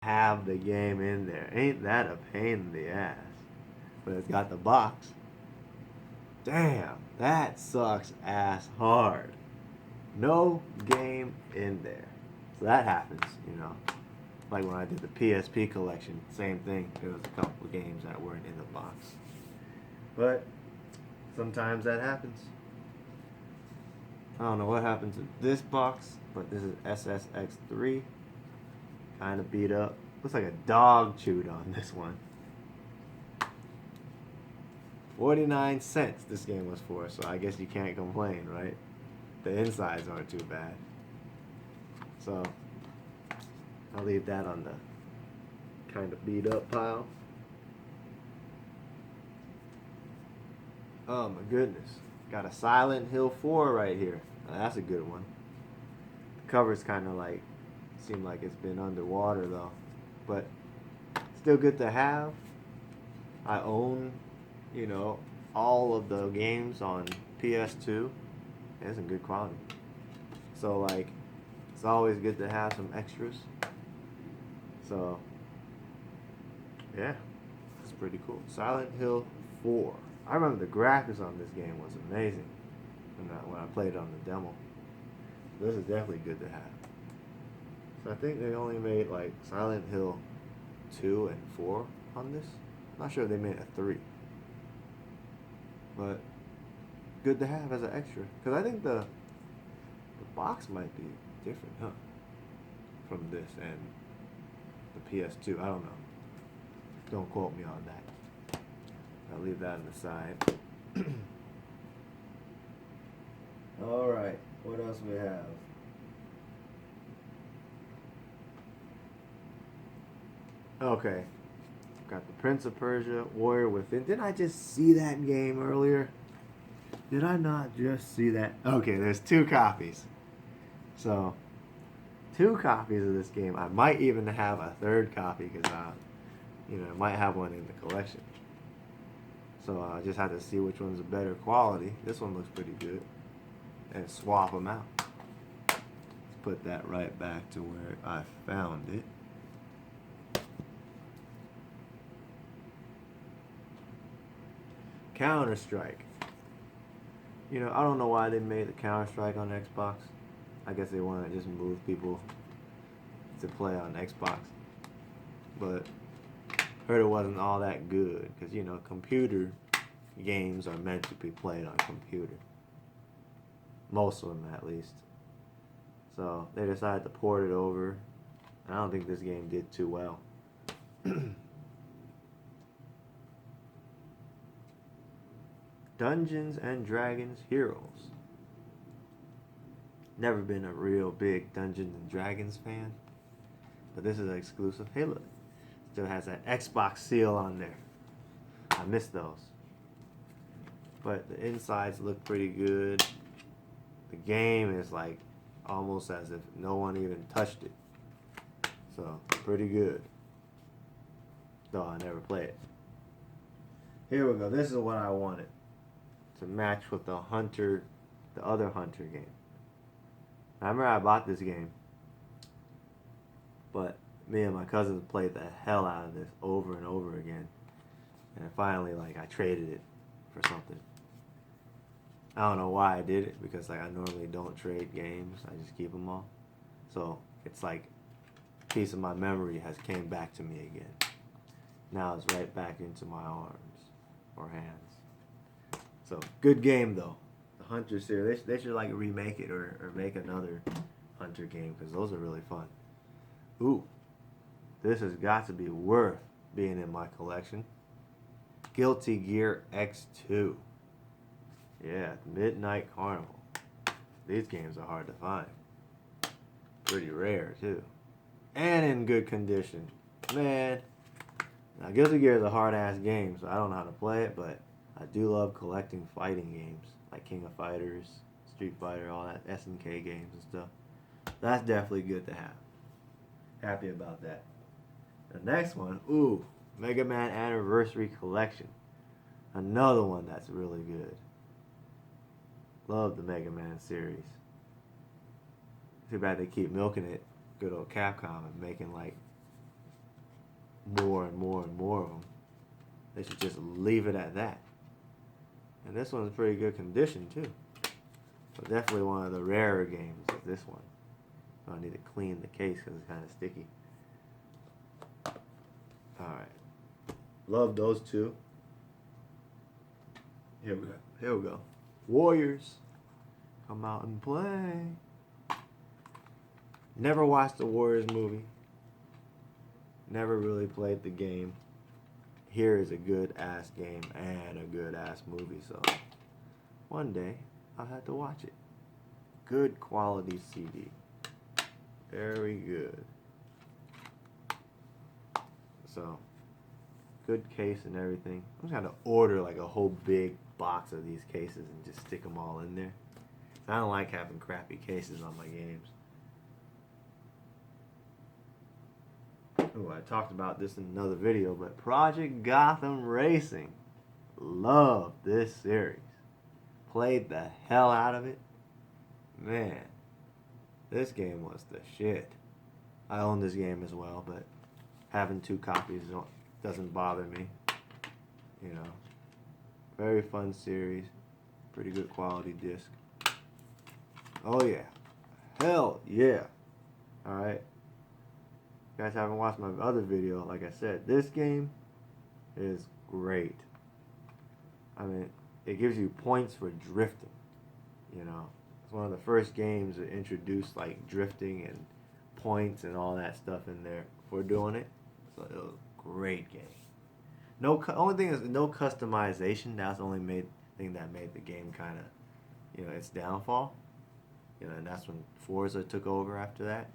have the game in there. Ain't that a pain in the ass? But it's got the box. Damn, that sucks ass hard. No game in there. So that happens, you know. Like when I did the PSP collection, same thing. There was a couple of games that weren't in the box. But sometimes that happens. I don't know what happened to this box, but this is SSX3. Kind of beat up. Looks like a dog chewed on this one. 49 cents this game was for, so I guess you can't complain, right? The insides aren't too bad. So I'll leave that on the kind of beat up pile. Oh my goodness. Got a Silent Hill 4 right here. Now, that's a good one. The cover's kind of like, seem like it's been underwater though. But still good to have. I own, you know, all of the games on PS2. It's in good quality. So like, it's always good to have some extras. So yeah, it's pretty cool. Silent Hill 4. I remember the graphics on this game was amazing when I played it on the demo. This is definitely good to have. So I think they only made like Silent Hill 2 and 4 on this. I'm not sure if they made a 3. But good to have as an extra. Because I think the box might be different, huh? From this and the PS2. I don't know. Don't quote me on that. I'll leave that on the side. Alright, what else we have? Okay. Got the Prince of Persia, Warrior Within. Didn't I just see that game earlier? Did I not just see that? Okay, there's 2 copies. So, 2 copies of this game. I might even have a 3rd copy because I might have one in the collection. So I just have to see which one's a better quality. This one looks pretty good. And swap them out. Let's put that right back to where I found it. Counter-Strike. You know, I don't know why they made the Counter-Strike on Xbox. I guess they want to just move people to play on Xbox. But heard it wasn't all that good because, you know, computer games are meant to be played on computer. Most of them, at least. So they decided to port it over. I don't think this game did too well. Dungeons and Dragons Heroes. Never been a real big Dungeons and Dragons fan, but this is an exclusive. Hey, look, still has that Xbox seal on there. I miss those. But the insides look pretty good. The game is like almost as if no one even touched it. So, pretty good. Though I never play it. Here we go. This is what I wanted to match with the other Hunter game. I remember I bought this game, but me and my cousins played the hell out of this over and over again. And finally, like, I traded it for something. I don't know why I did it, because like I normally don't trade games. I just keep them all. So it's like a piece of my memory has came back to me again. Now it's right back into my arms or hands. So good game though. The Hunter series. They should like remake it or make another Hunter game because those are really fun. Ooh, this has got to be worth being in my collection. Guilty Gear X2. Yeah, Midnight Carnival. These games are hard to find. Pretty rare, too. And in good condition. Man, now Guilty Gear is a hard-ass game, so I don't know how to play it, but I do love collecting fighting games, like King of Fighters, Street Fighter, all that SNK games and stuff. That's definitely good to have. Happy about that. The next one, ooh, Mega Man Anniversary Collection. Another one that's really good. Love the Mega Man series. Too bad they keep milking it, good old Capcom, and making like They should just leave it at that. And this one's pretty good condition too. So definitely one of the rarer games is this one. So I need to clean the case because it's kind of sticky. Alright. Love those two. Here we go. Here we go. Warriors. Come out and play. Never watched the Warriors movie. Never really played the game. Here is a good ass game and a good ass movie, so one day I'll have to watch it. Good quality CD. Very good. So, good case and everything. I'm just gonna order like a whole big box of these cases and just stick them all in there. I don't like having crappy cases on my games. Oh, I talked about this in another video, but Project Gotham Racing. Love this series. Played the hell out of it. Man, this game was the shit. I own this game as well, but having 2 copies doesn't bother me. You know, very fun series. Pretty good quality disc. Oh yeah. Hell yeah. Alright. You guys haven't watched my other video, like I said, this game is great. I mean, it gives you points for drifting. You know, it's one of the first games that introduced like drifting and points and all that stuff in there for doing it. So it was a great game. Only thing is no customization. That's the only thing that made the game kind of, you know, its downfall. You know, and that's when Forza took over after that.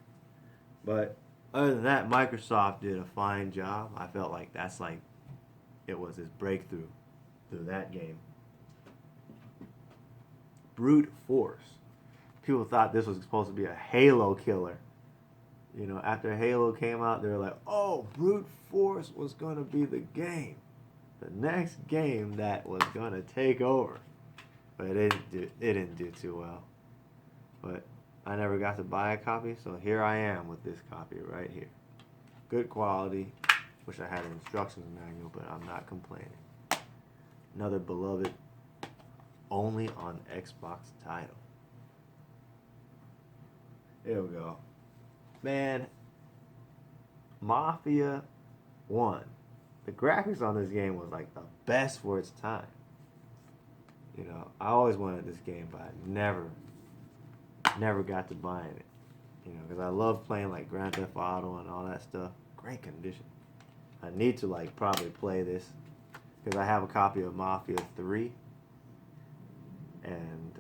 But other than that, Microsoft did a fine job. I felt like it was his breakthrough through that game. Brute Force. People thought this was supposed to be a Halo killer. You know, after Halo came out, they were like, oh, Brute Force was going to be the game. The next game that was going to take over. But it didn't do too well. But I never got to buy a copy, so here I am with this copy right here. Good quality. Wish I had an instructions manual, but I'm not complaining. Another beloved, only on Xbox title. Here we go. Man, Mafia 1. The graphics on this game was like the best for its time. You know, I always wanted this game, but I never got to buying it. You know, because I love playing like Grand Theft Auto and all that stuff. Great condition. I need to like probably play this because I have a copy of Mafia 3, and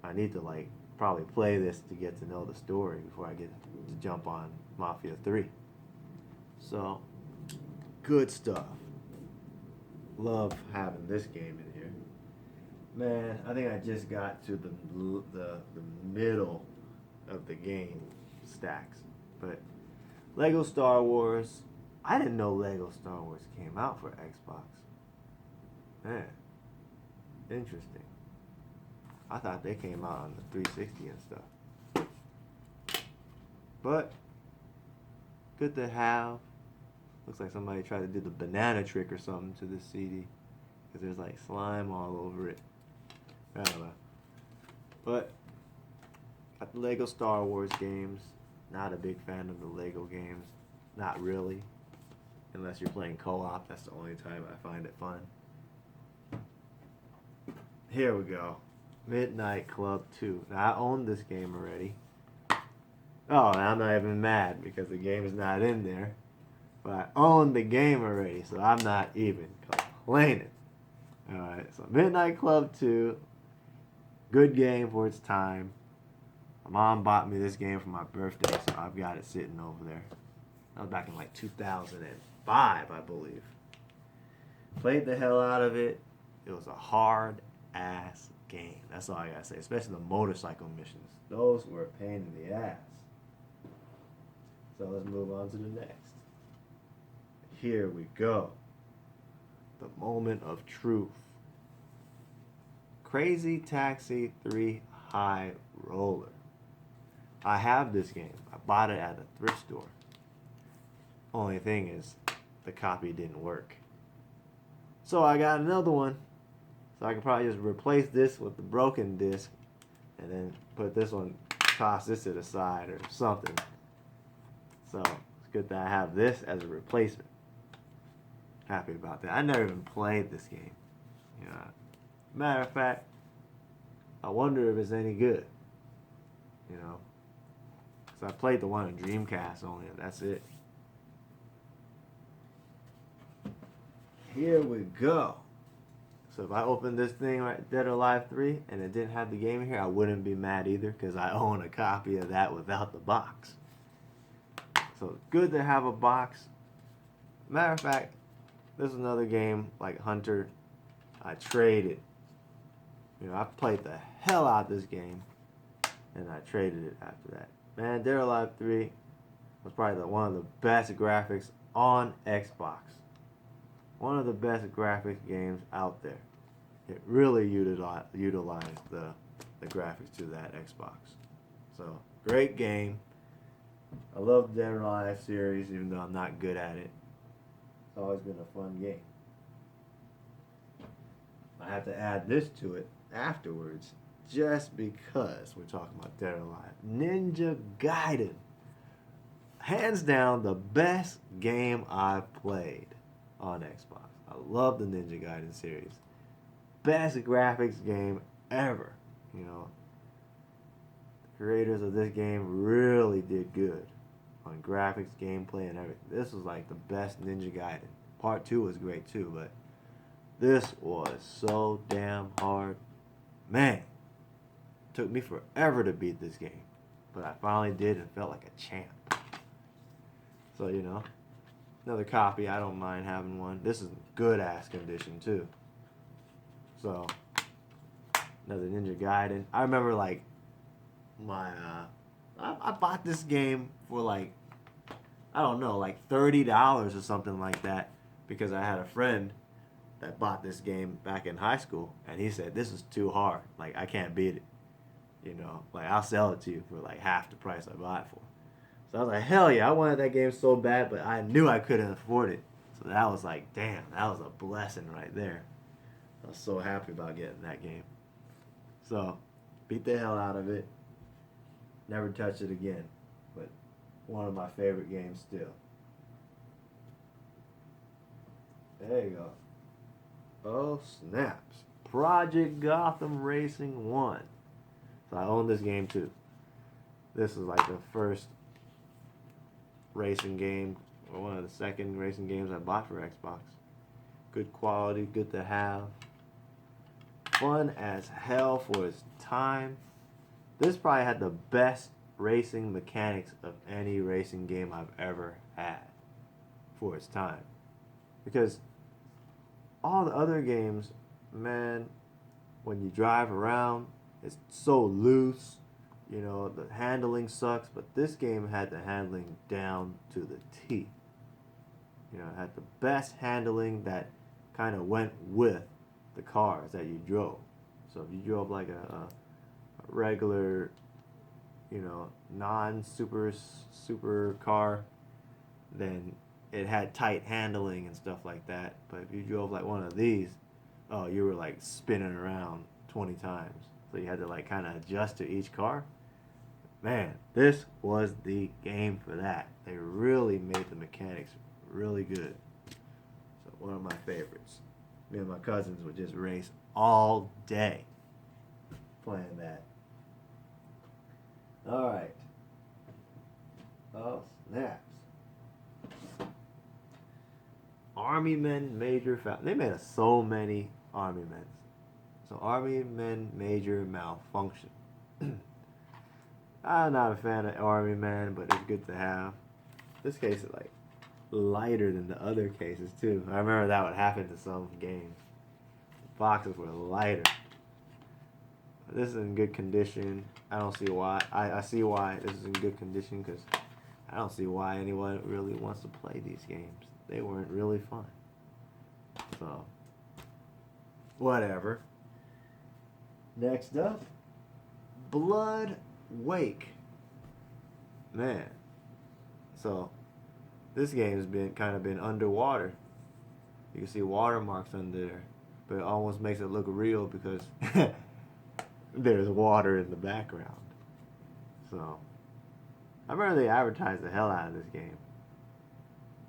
I need to like probably play this to get to know the story before I get to jump on Mafia 3. So, good stuff. Love having this game in here. Man, I think I just got to the middle of the game stacks. But Lego Star Wars, I didn't know Lego Star Wars came out for Xbox. Man, interesting. I thought they came out on the 360 and stuff. But good to have. Looks like somebody tried to do the banana trick or something to this CD, because there's like slime all over it. I don't know. But got the Lego Star Wars games. Not a big fan of the Lego games. Not really. Unless you're playing co-op. That's the only time I find it fun. Here we go. Midnight Club 2. Now, I own this game already. Oh, and I'm not even mad because the game is not in there. But I own the game already, so I'm not even complaining. Alright, so Midnight Club 2. Good game for its time. My mom bought me this game for my birthday, so I've got it sitting over there. That was back in like 2005, I believe. Played the hell out of it. It was a hard-ass game. That's all I gotta say. Especially the motorcycle missions. Those were a pain in the ass. So let's move on to the next. Here we go. The moment of truth. Crazy Taxi 3 High Roller. I have this game. I bought it at a thrift store. Only thing is, the copy didn't work. So I got another one. So I can probably just replace this with the broken disc and then put this one, toss this to the side or something. So it's good that I have this as a replacement. Happy about that. I never even played this game. You know, matter of fact, I wonder if it's any good. You know, because I played the one on Dreamcast only. That's it. Here we go. So if I open this thing right, Dead or Alive 3, and it didn't have the game here, I wouldn't be mad either because I own a copy of that without the box. So it's good to have a box. Matter of fact, this is another game like Hunter. I traded. You know, I played the hell out of this game, and I traded it after that. Man, Dead or Alive 3 was probably one of the best graphics on Xbox. One of the best graphics games out there. It really utilized the graphics to that Xbox. So, great game. I love the Dead or Alive series, even though I'm not good at it. It's always been a fun game. I have to add this to it afterwards, just because we're talking about Dead or Alive. Ninja Gaiden. Hands down, the best game I've played on Xbox. I love the Ninja Gaiden series. Best graphics game ever. You know, the creators of this game really did good on graphics, gameplay, and everything. This was like the best Ninja Gaiden. Part 2 was great too, but this was so damn hard. Man, it took me forever to beat this game, but I finally did and felt like a champ. So, you know, another copy, I don't mind having one. This is good ass condition too. So, another Ninja Gaiden. I remember like my I bought this game for like, I don't know, like $30 or something like that, because I had a friend that bought this game back in high school, and he said this is too hard, like I can't beat it. You know, like I'll sell it to you for like half the price I bought it for. So I was like, hell yeah, I wanted that game so bad, but I knew I couldn't afford it. So that was like, damn, that was a blessing right there. I was so happy about getting that game. So, beat the hell out of it. Never touch it again. But one of my favorite games still. There you go. Oh, snaps. Project Gotham Racing 1. So I own this game too. This is like the first racing game, or one of the second racing games I bought for Xbox. Good quality, good to have. Fun as hell for its time. This probably had the best racing mechanics of any racing game I've ever had for its time. Because all the other games, man, when you drive around, it's so loose. You know, the handling sucks, but this game had the handling down to the T. You know, it had the best handling that kind of went with the cars that you drove. So if you drove like a regular, you know, super car, then it had tight handling and stuff like that. But if you drove like one of these, oh, you were like spinning around 20 times. So you had to like kind of adjust to each car. Man, this was the game for that. They really made the mechanics really good. So one of my favorites. Me and my cousins would just race all day playing that. Alright. Oh, snaps. Army Men Major They made us so many Army Men. So Army Men Major Malfunction. I'm not a fan of Army Men, but it's good to have. This case is like lighter than the other cases too. I remember that would happen to some games. Boxes were lighter. But this is in good condition. I don't see why. I see why this is in good condition, because I don't see why anyone really wants to play these games. They weren't really fun. So, whatever. Next up, Blood Wake. Man. So, this game has been underwater. You can see watermarks under there, but it almost makes it look real because there's water in the background. So, I remember they advertised the hell out of this game.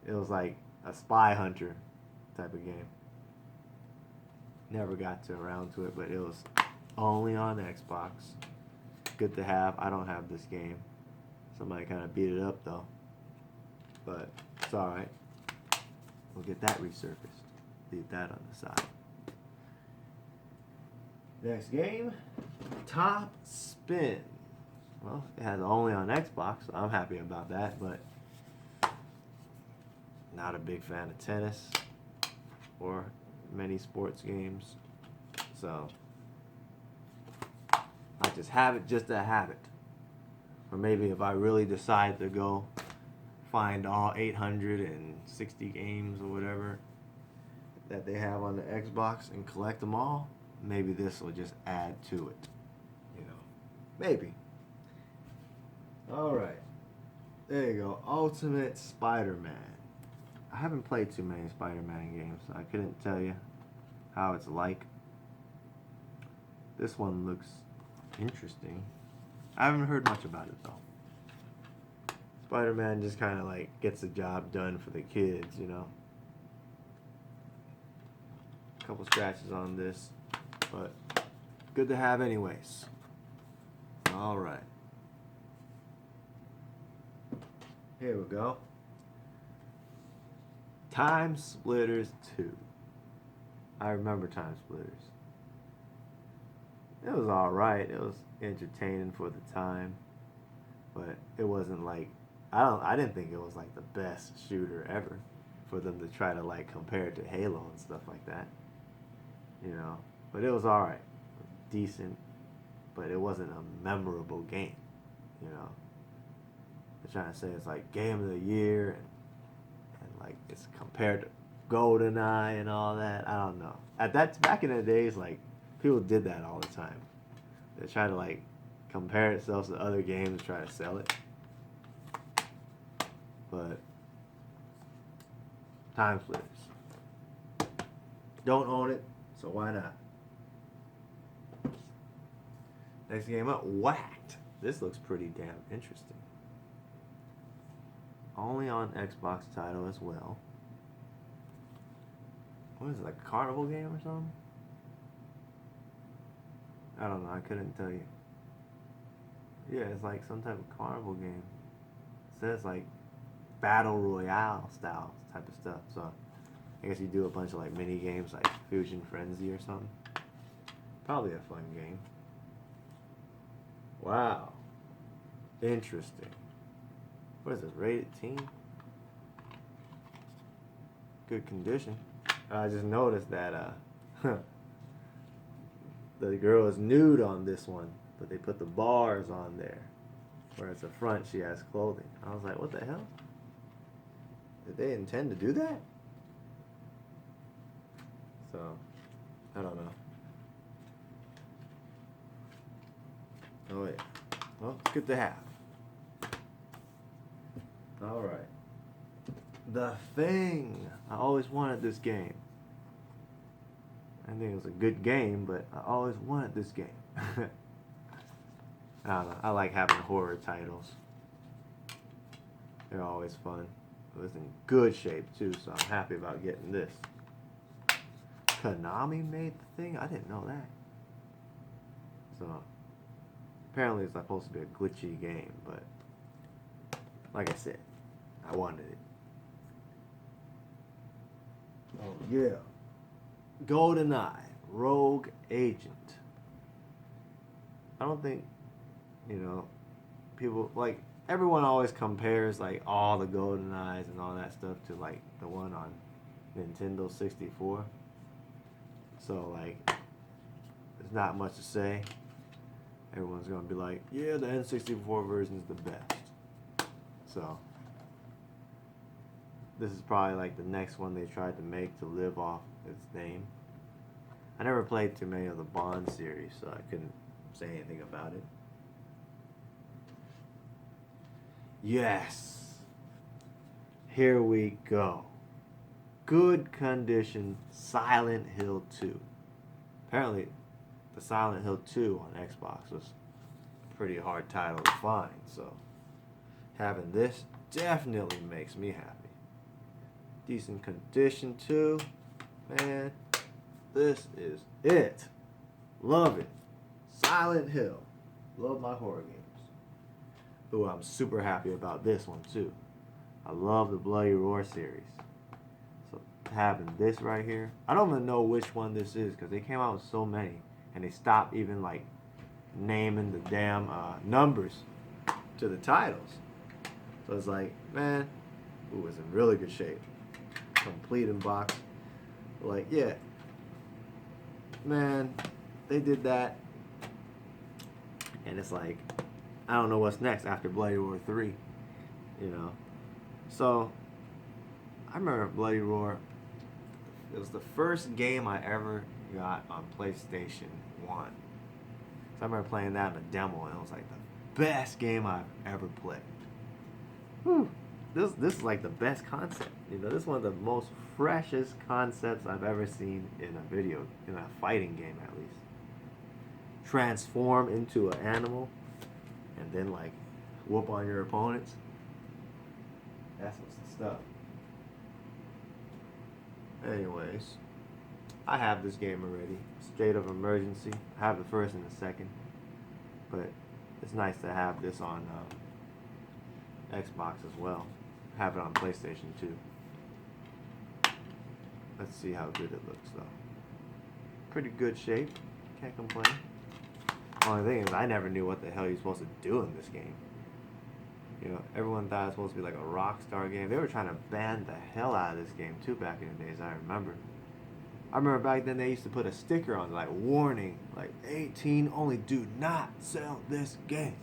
It was like a spy hunter type of game. Never got around to it, but it was only on Xbox. Good to have. I don't have this game. Somebody kind of beat it up though. But it's alright. We'll get that resurfaced. Leave that on the side. Next game, Top Spin. Well, it has only on Xbox, so I'm happy about that, but not a big fan of tennis or many sports games. So I just have it just to have it. Or maybe if I really decide to go find all 860 games or whatever that they have on the Xbox and collect them all, maybe this will just add to it. You know, maybe. Alright. There you go. Ultimate Spider-Man. I haven't played too many Spider-Man games, so I couldn't tell you how it's like. This one looks interesting. I haven't heard much about it though. Spider-Man just kind of like gets the job done for the kids, you know. A couple scratches on this, but good to have anyways. Alright. Here we go. Time Splitters 2. I remember Time Splitters. It was alright. It was entertaining for the time. But it wasn't like I didn't think it was like the best shooter ever for them to try to like compare it to Halo and stuff like that. You know. But it was alright. Decent. But it wasn't a memorable game. You know. They're trying to say it's like game of the year and like it's compared to GoldenEye and all that. I don't know. Back in the days, like people did that all the time. They try to like compare itself to other games, try to sell it. But Time Splitters. Don't own it, so why not? Next game up, Whacked. This looks pretty damn interesting. Only on Xbox title as well. What is it, like a carnival game or something? I don't know, I couldn't tell you. Yeah, it's like some type of carnival game. It says like Battle Royale style type of stuff. So I guess you do a bunch of like mini games like Fusion Frenzy or something. Probably a fun game. Wow. Interesting. What is this, rated teen? Good condition. I just noticed that the girl is nude on this one, but they put the bars on there. Whereas the front, she has clothing. I was like, what the hell? Did they intend to do that? So, I don't know. Oh yeah. Well, it's good to have. Alright. The Thing. I always wanted this game. I think it was a good game, but I always wanted this game. I don't know. I like having horror titles. They're always fun. It was in good shape too, so I'm happy about getting this. Konami made the Thing? I didn't know that. So, apparently it's supposed to be a glitchy game, but like I said, I wanted it. Oh yeah. GoldenEye, Rogue Agent. I don't think, people, like, everyone always compares, like, all the GoldenEyes and all that stuff to, like, the one on Nintendo 64. So, like, there's not much to say. Everyone's going to be like, yeah, the N64 version is the best. So, this is probably, like, the next one they tried to make to live off its name. I never played too many of the Bond series, so I couldn't say anything about it. Yes. Here we go. good condition Silent Hill 2. Apparently, the Silent Hill 2 on Xbox was a pretty hard title to find, so having this definitely makes me happy. Decent condition too. Man, this is it. Love it. Silent Hill. Love my horror games. Ooh, I'm super happy about this one too. I love the Bloody Roar series. So having this right here, I don't even know which one this is because they came out with so many and they stopped even like naming the damn numbers to the titles. So it's like, man, ooh, it's in really good shape. Complete in box. Like, yeah, man, they did that, and it's like, I don't know what's next after Bloody Roar 3, you know. So I remember Bloody Roar. It was the first game I ever got on PlayStation 1. So I remember playing that in a demo, and it was like the best game I've ever played. Whew. This is like the best concept. You know, this is one of the most freshest concepts I've ever seen in a fighting game at least. Transform into an animal and then like whoop on your opponents. That's what's the stuff. Anyways, I have this game already. State of Emergency. I have the first and the second, but it's nice to have this on Xbox as well. Have it on PlayStation 2. Let's see how good it looks though. Pretty good shape. Can't complain. Only thing is I never knew what the hell you're supposed to do in this game. You know, everyone thought it was supposed to be like a Rockstar game. They were trying to ban the hell out of this game too back in the days, I remember. I remember back then they used to put a sticker on like warning, like 18 only, do not sell this game.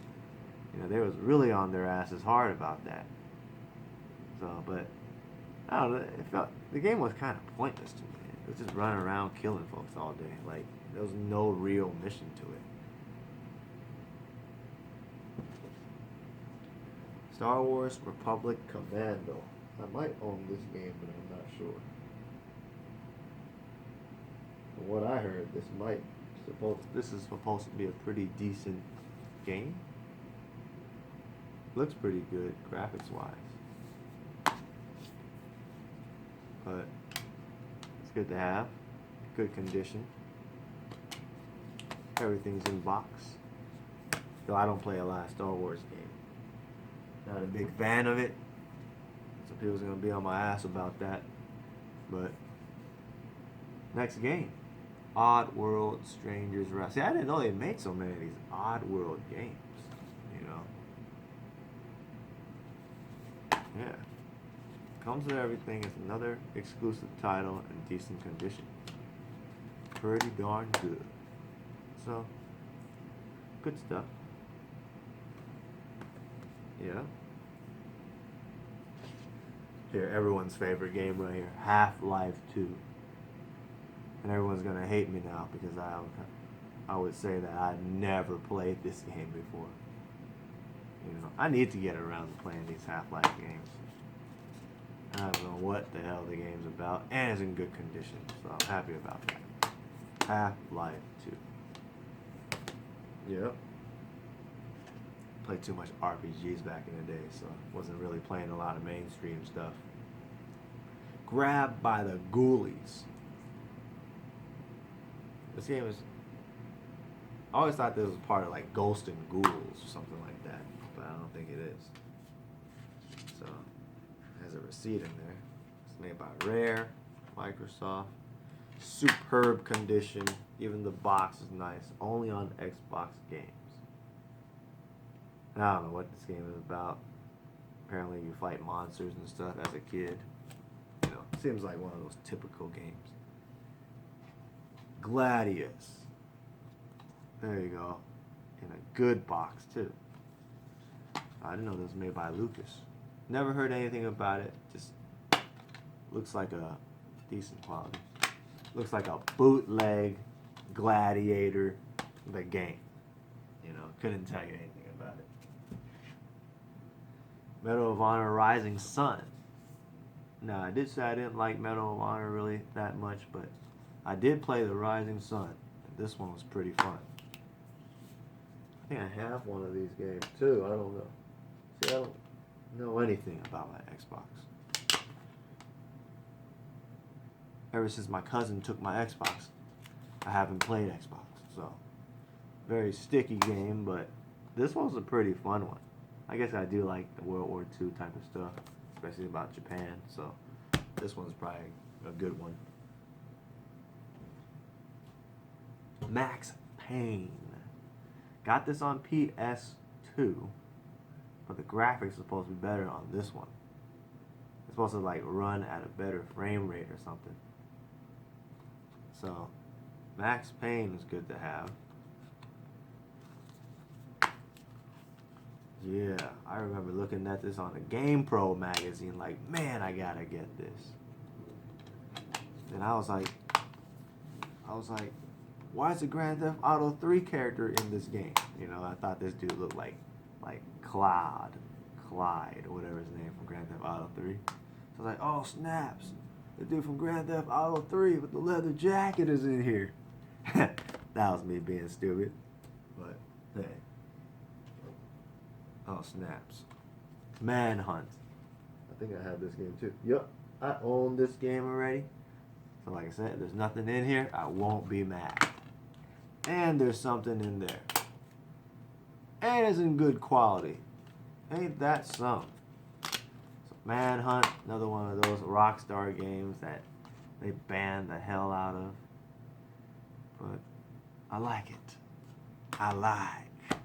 You know, they was really on their asses hard about that. So, but I don't know. It felt the game was kind of pointless to me. It was just running around killing folks all day. Like there was no real mission to it. Star Wars Republic Commando. I might own this game, but I'm not sure. From what I heard, this is supposed to be a pretty decent game. Looks pretty good graphics wise. But it's good to have. Good condition. Everything's in box. Though I don't play a lot of Star Wars games. Not a big fan of it. Some people's gonna be on my ass about that. But next game. Oddworld Strangers Wrath. See, I didn't know they made so many of these Oddworld games. You know. Yeah. Comes with everything. It's another exclusive title in decent condition. Pretty darn good. So, good stuff. Yeah. Here, everyone's favorite game right here, Half-Life 2. And everyone's gonna hate me now because I would say that I never played this game before. You know, I need to get around to playing these Half-Life games. I don't know what the hell the game's about, and it's in good condition, so I'm happy about that. Half-Life 2. Yep. Played too much RPGs back in the day, so wasn't really playing a lot of mainstream stuff. Grabbed by the Ghoulies. This game is... I always thought this was part of like Ghost and Ghouls or something like that, but I don't think it is. So, it has a receipt in there. It's made by Rare, Microsoft. Superb condition. Even the box is nice. Only on Xbox games. I don't know what this game is about. Apparently you fight monsters and stuff as a kid. You know, seems like one of those typical games. Gladius. There you go. In a good box too. I didn't know this was made by Lucas. Never heard anything about it. Just looks like a decent quality. Looks like a bootleg Gladiator, the game. You know, couldn't tell you anything about it. Medal of Honor Rising Sun. Now, I did say I didn't like Medal of Honor really that much, but I did play The Rising Sun. This one was pretty fun. I think I have one of these games too. I don't know. See, I don't know anything about my Xbox. Ever since my cousin took my Xbox, I haven't played Xbox. So, very sticky game, but this one's a pretty fun one. I guess I do like the World War II type of stuff, especially about Japan. So, this one's probably a good one. Max Payne. Got this on PS2, but the graphics are supposed to be better on this one. It's supposed to like run at a better frame rate or something. So, Max Payne is good to have. Yeah, I remember looking at this on the GamePro magazine like, man, I gotta get this. And I was like, why is the Grand Theft Auto 3 character in this game? You know, I thought this dude looked like Clyde, or whatever his name from Grand Theft Auto 3. So I was like, oh snaps, the dude from Grand Theft Auto 3 with the leather jacket is in here. That was me being stupid, but hey. Oh snaps. Manhunt. I think I have this game too. Yup, I own this game already. So like I said, there's nothing in here, I won't be mad. And there's something in there. And it's in good quality. Ain't that something? So Manhunt, another one of those Rockstar games that they banned the hell out of. But I like it. I like.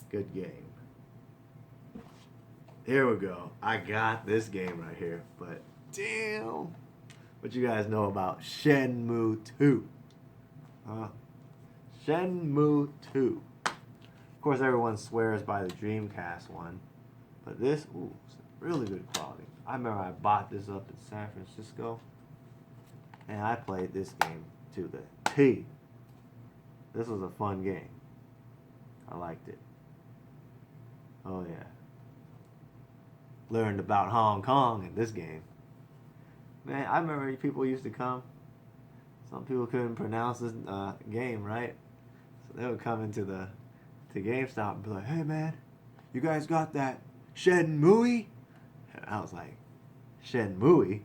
Good game. Here we go. I got this game right here. But damn. What you guys know about Shenmue 2? Huh? Shenmue 2. Of course, everyone swears by the Dreamcast one, but this, ooh, it's really good quality. I remember I bought this up in San Francisco, and I played this game to the T. This was a fun game. I liked it. Oh yeah. Learned about Hong Kong in this game. Man, I remember people used to come. Some people couldn't pronounce this game, right? So they would come into to GameStop and be like, hey man, you guys got that Shenmue? And I was like, Shenmue?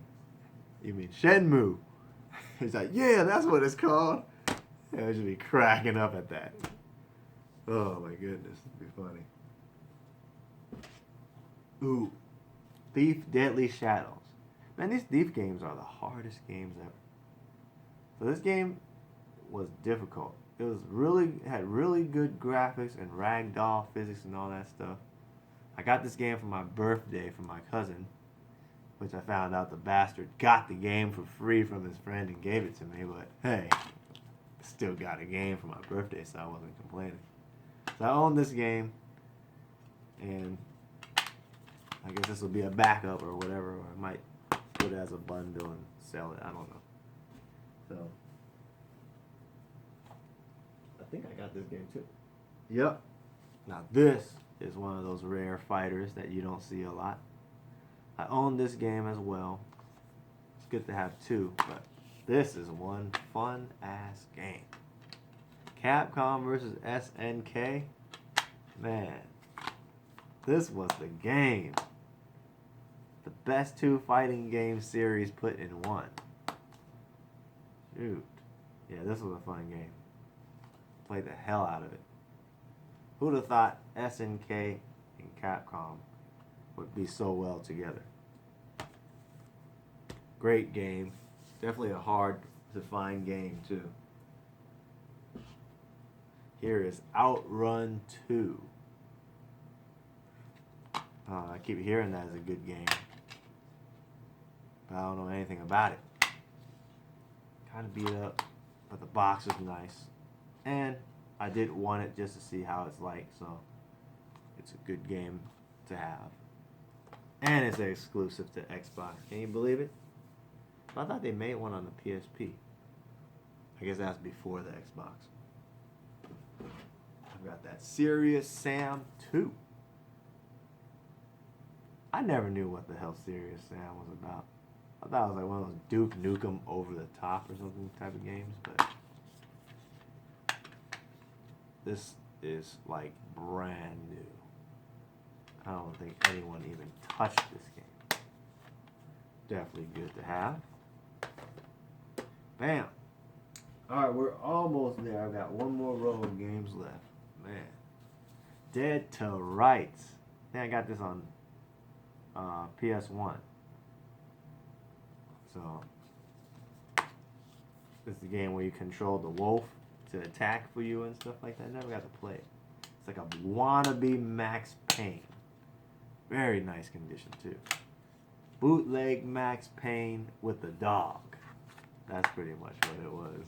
You mean Shenmue? He's like, yeah, that's what it's called. Yeah, I should be cracking up at that. Oh my goodness, it'd be funny. Ooh, Thief Deadly Shadows. Man, these Thief games are the hardest games ever. So this game was difficult. It was had really good graphics and ragdoll physics and all that stuff. I got this game for my birthday from my cousin, which I found out the bastard got the game for free from his friend and gave it to me, but hey, still got a game for my birthday, so I wasn't complaining. So I own this game, and I guess this will be a backup or whatever, or I might put it as a bundle and sell it. I don't know. So I think I got this game too. Yep. Now this is one of those rare fighters that you don't see a lot. I own this game as well. It's good to have two, but this is one fun ass game. Capcom versus SNK. Man, this was the game. The best two fighting game series put in one. Shoot. Yeah, this was a fun game. Played the hell out of it. Who'd have thought SNK and Capcom would be so well together? Great game. Definitely a hard to find game too. Here is Outrun 2. I keep hearing that is a good game, but I don't know anything about it. Kind of beat up, but the box is nice. And I did want it just to see how it's like, so it's a good game to have. And it's exclusive to Xbox. Can you believe it? I thought they made one on the PSP. I guess that's before the Xbox. I've got that Serious Sam 2. I never knew what the hell Serious Sam was about. I thought it was like one of those Duke Nukem over the top or something type of games, but this is like brand new. I don't think anyone even touched this game. Definitely good to have. Bam. Alright, we're almost there. I've got one more row of games left. Man. Dead to Rights. I think I got this on PS1. So, this is the game where you control the wolf to attack for you and stuff like that. I never got to play it. It's like a wannabe Max Payne. Very nice condition, too. Bootleg Max Payne with the dog. That's pretty much what it was.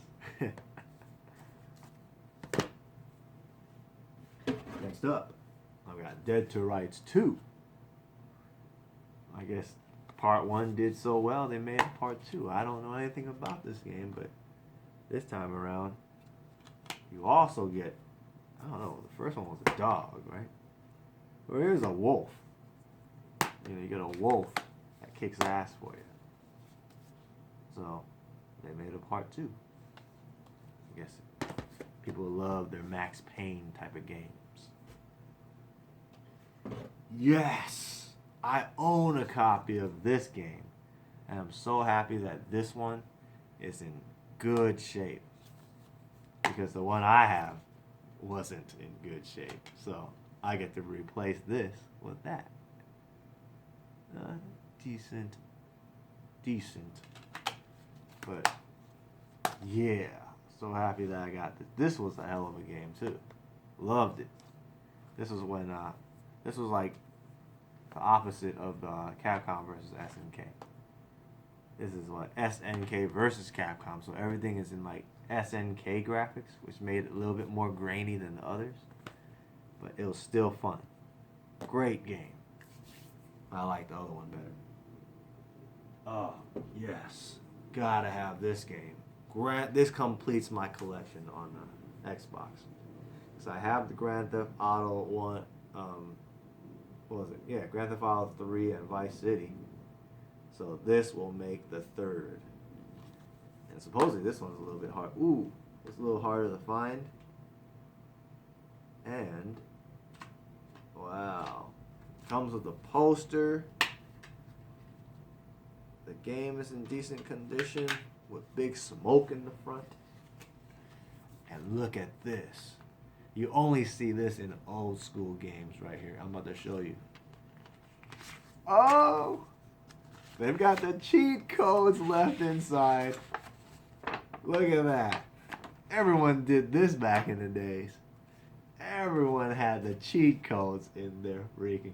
Next up, I've got Dead to Rights 2. I guess part 1 did so well, they made part 2. I don't know anything about this game, but this time around, you also get, I don't know, the first one was a dog, right? Well, here's a wolf. You know, you get a wolf that kicks ass for you. So, they made a part 2. I guess people love their Max Payne type of games. Yes! I own a copy of this game. And I'm so happy that this one is in good shape. Because the one I have wasn't in good shape. So, I get to replace this with that. Decent. But, yeah. So happy that I got this. This was a hell of a game, too. Loved it. This was when, this was like the opposite of Capcom versus SNK. This is what SNK versus Capcom. So everything is in like SNK graphics, which made it a little bit more grainy than the others. But it was still fun. Great game. I like the other one better. Oh, yes. Gotta have this game. This completes my collection on the Xbox. So I have the Grand Theft Auto 1, what was it? Yeah, Grand Theft Auto 3 and Vice City. So this will make the third. And supposedly this one's a little bit hard. Ooh, it's a little harder to find. And, wow. Comes with a poster. The game is in decent condition with big smoke in the front. And look at this. You only see this in old school games right here. I'm about to show you. Oh! They've got the cheat codes left inside. Look at that. Everyone did this back in the days. Everyone had the cheat codes in their freaking